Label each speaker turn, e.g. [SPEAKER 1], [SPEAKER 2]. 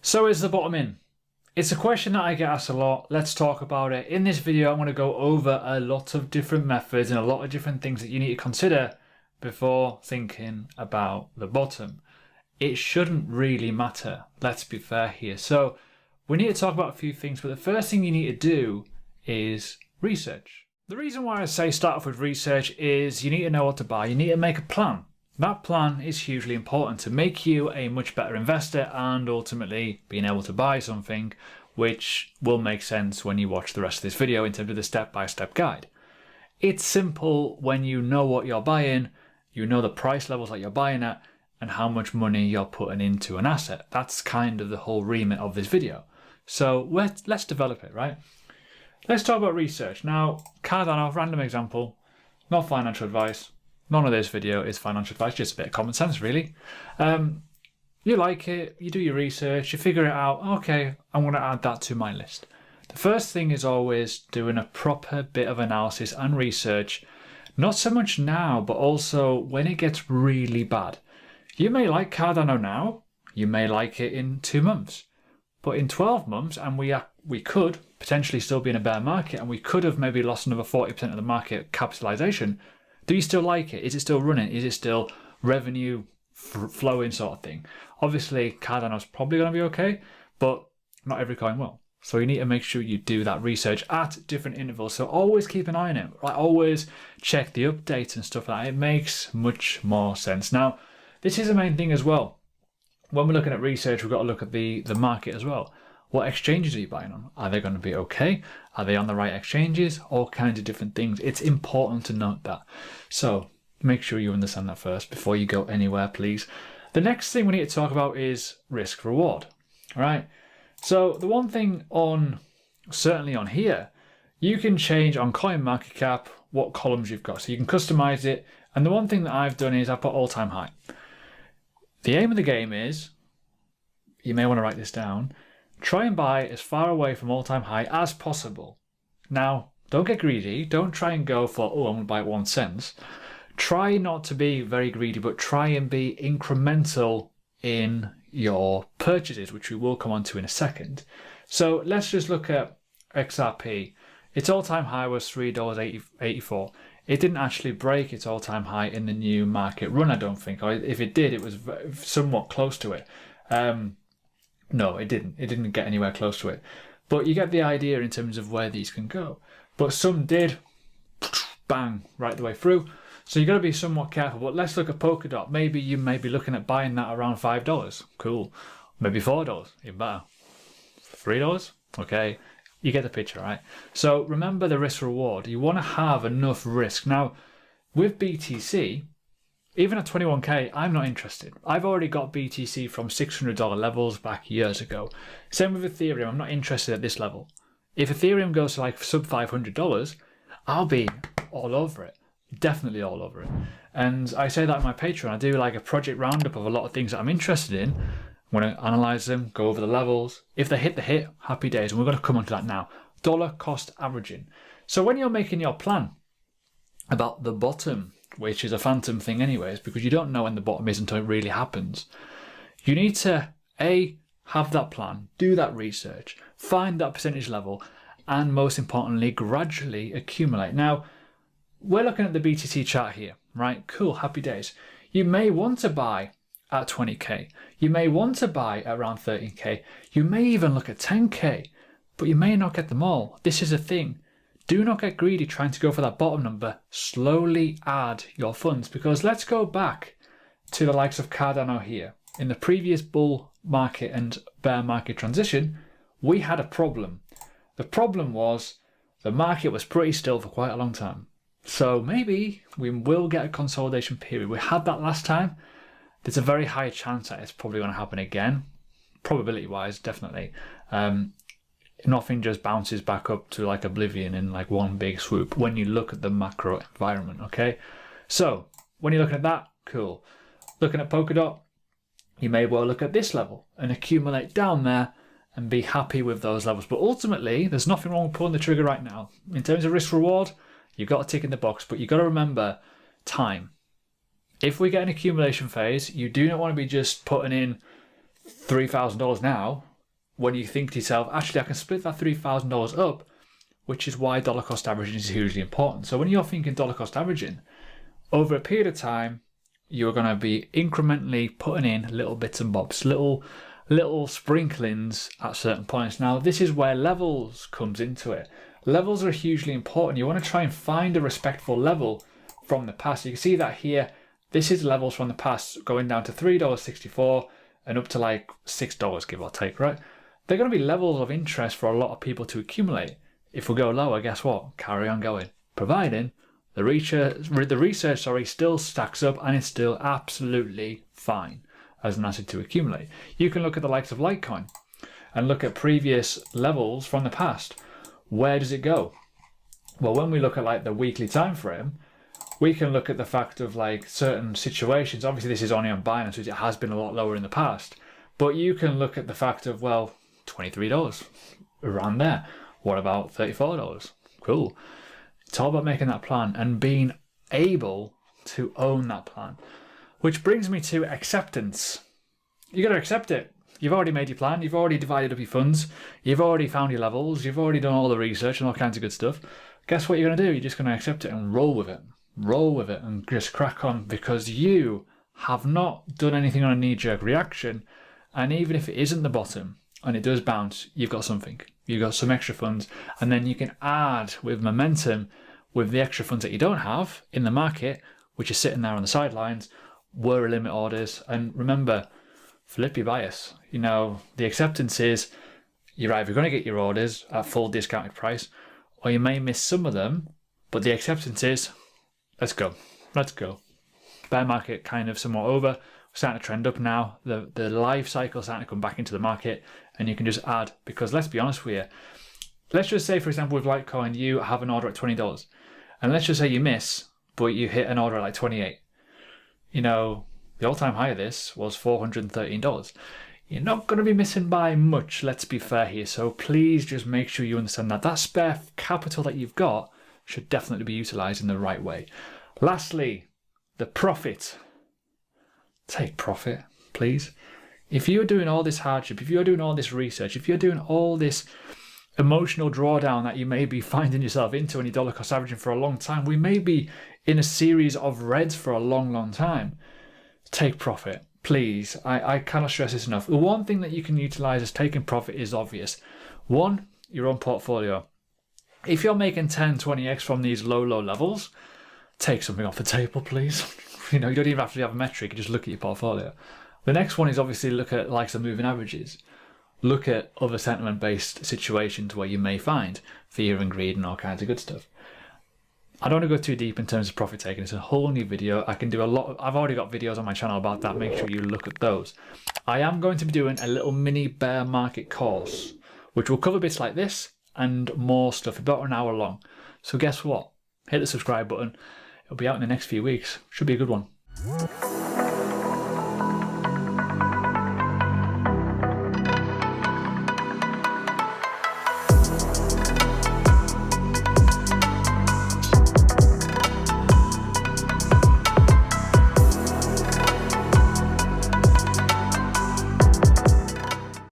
[SPEAKER 1] So is the bottom in? It's a question that I get asked a lot. Let's talk about it. In this video, I'm going to go over a lot of different methods and a lot of different things that you need to consider before thinking about the bottom. It shouldn't really matter. Let's be fair here. So we need to talk about a few things, but the first thing you need to do is research. The reason why I say start off with research is you need to know what to buy. You need to make a plan. That plan is hugely important to make you a much better investor and ultimately being able to buy something, which will make sense when you watch the rest of this video in terms of the step-by-step guide. It's simple when you know what you're buying, you know the price levels that you're buying at, and how much money you're putting into an asset. That's kind of the whole remit of this video. So let's develop it, right? Let's talk about research. Now, Cardano, random example, not financial advice. None of this video is financial advice, just a bit of common sense, really. You like it, you do your research, you figure it out, okay, I'm going to add that to my list. The first thing is always doing a proper bit of analysis and research, not so much now, but also when it gets really bad. You may like Cardano now, you may like it in 2 months, but in 12 months, and we could potentially still be in a bear market, and we could have maybe lost another 40% of the market capitalization. Do you still like it? Is it still running? Is it still revenue flowing sort of thing? Obviously, Cardano's probably going to be okay, but not every coin will. So you need to make sure you do that research at different intervals. So always keep an eye on it. Right? Always check the updates and stuff like that. It makes much more sense. Now, this is the main thing as well. When we're looking at research, we've got to look at the market as well. What exchanges are you buying on? Are they going to be okay? Are they on the right exchanges? All kinds of different things. It's important to note that. So make sure you understand that first before you go anywhere, please. The next thing we need to talk about is risk reward. All right. So the one thing certainly on here, you can change on CoinMarketCap what columns you've got. So you can customize it. And the one thing that I've done is I put all-time high. The aim of the game is, you may want to write this down, try and buy as far away from all-time high as possible. Now, don't get greedy. Don't try and go for, oh, I'm going to buy it 1 cent. Try not to be very greedy, but try and be incremental in your purchases, which we will come on to in a second. So let's just look at XRP. Its all-time high was $3.84. It didn't actually break its all-time high in the new market run, I don't think. Or if it did, it was somewhat close to it. No, it didn't. It didn't get anywhere close to it. But you get the idea in terms of where these can go. But some did, bang, right the way through. So you've got to be somewhat careful. But let's look at Polkadot. Maybe you may be looking at buying that around $5. Cool. Maybe $4, even better. $3? Okay. You get the picture, right? So remember the risk reward. You want to have enough risk. Now, with BTC, even at 21k, I'm not interested. I've already got BTC from $600 levels back years ago. Same with Ethereum. I'm not interested at this level. If Ethereum goes to like sub $500, I'll be all over it. Definitely all over it. And I say that on my Patreon. I do like a project roundup of a lot of things that I'm interested in. I'm going to analyze them, go over the levels. If they hit the hit, happy days. And we're going to come on to that now. Dollar cost averaging. So when you're making your plan about the bottom, which is a phantom thing anyways, because you don't know when the bottom is until it really happens. You need to, A, have that plan, do that research, find that percentage level, and most importantly, gradually accumulate. Now, we're looking at the BTC chart here, right? Cool, happy days. You may want to buy at 20k. You may want to buy at around 13k. You may even look at 10k, but you may not get them all. This is a thing. Do not get greedy trying to go for that bottom number. Slowly add your funds, because let's go back to the likes of Cardano here. In the previous bull market and bear market transition, we had a problem. The problem was the market was pretty still for quite a long time. So maybe we will get a consolidation period. We had that last time. There's a very high chance that it's probably going to happen again. Probability-wise, definitely. Nothing just bounces back up to like oblivion in like one big swoop when you look at the macro environment, okay? So when you're looking at that, cool. Looking at Polkadot, you may well look at this level and accumulate down there and be happy with those levels. But ultimately, there's nothing wrong with pulling the trigger right now. In terms of risk reward, you've got to tick in the box, but you've got to remember time. If we get an accumulation phase, you do not want to be just putting in $3,000 now when you think to yourself, actually, I can split that $3,000 up, which is why dollar cost averaging is hugely important. So when you're thinking dollar cost averaging, over a period of time, you're going to be incrementally putting in little bits and bobs, little sprinklings at certain points. Now, this is where levels comes into it. Levels are hugely important. You want to try and find a respectful level from the past. You can see that here. This is levels from the past going down to $3.64 and up to like $6, give or take, right? They're going to be levels of interest for a lot of people to accumulate. If we go lower, guess what? Carry on going. Providing the research still stacks up and it's still absolutely fine as an asset to accumulate. You can look at the likes of Litecoin and look at previous levels from the past. Where does it go? Well, when we look at like the weekly time frame, we can look at the fact of like certain situations. Obviously, this is only on Binance, which it has been a lot lower in the past. But you can look at the fact of, well, $23, around there. What about $34? Cool. It's all about making that plan and being able to own that plan. Which brings me to acceptance. You got to accept it. You've already made your plan. You've already divided up your funds. You've already found your levels. You've already done all the research and all kinds of good stuff. Guess what you're going to do? You're just going to accept it and roll with it. Roll with it and just crack on, because you have not done anything on a knee-jerk reaction. And even if it isn't the bottom and it does bounce, you've got something. You've got some extra funds, and then you can add with momentum with the extra funds that you don't have in the market, which are sitting there on the sidelines, were limit orders. And remember, flip your bias. You know, the acceptance is you're either going to get your orders at full discounted price, or you may miss some of them, but the acceptance is, let's go. Bear market kind of somewhat over. We're starting to trend up now. The life cycle starting to come back into the market, and you can just add, because let's be honest with you. Let's just say, for example, with Litecoin, you have an order at $20, and let's just say you miss, but you hit an order at like 28. You know, the all-time high of this was $413. You're not going to be missing by much, let's be fair here. So please just make sure you understand that that spare capital that you've got should definitely be utilised in the right way. Lastly, the profit. Take profit, please. If you're doing all this hardship, if you're doing all this research, if you're doing all this emotional drawdown that you may be finding yourself into when you're dollar cost averaging for a long time, we may be in a series of reds for a long, long time. Take profit, please. I cannot stress this enough. The one thing that you can utilise as taking profit is obvious. One, your own portfolio. If you're making 10, 20x from these low levels, take something off the table, please. You know, you don't even have to have a metric, you just look at your portfolio. The next one is obviously look at likes of moving averages. Look at other sentiment-based situations where you may find fear and greed and all kinds of good stuff. I don't want to go too deep in terms of profit taking. It's a whole new video. I can do a lot. I've already got videos on my channel about that. Make sure you look at those. I am going to be doing a little mini bear market course, which will cover bits like this and more stuff, about an hour long. So guess what? Hit the subscribe button. It'll be out in the next few weeks. Should be a good one.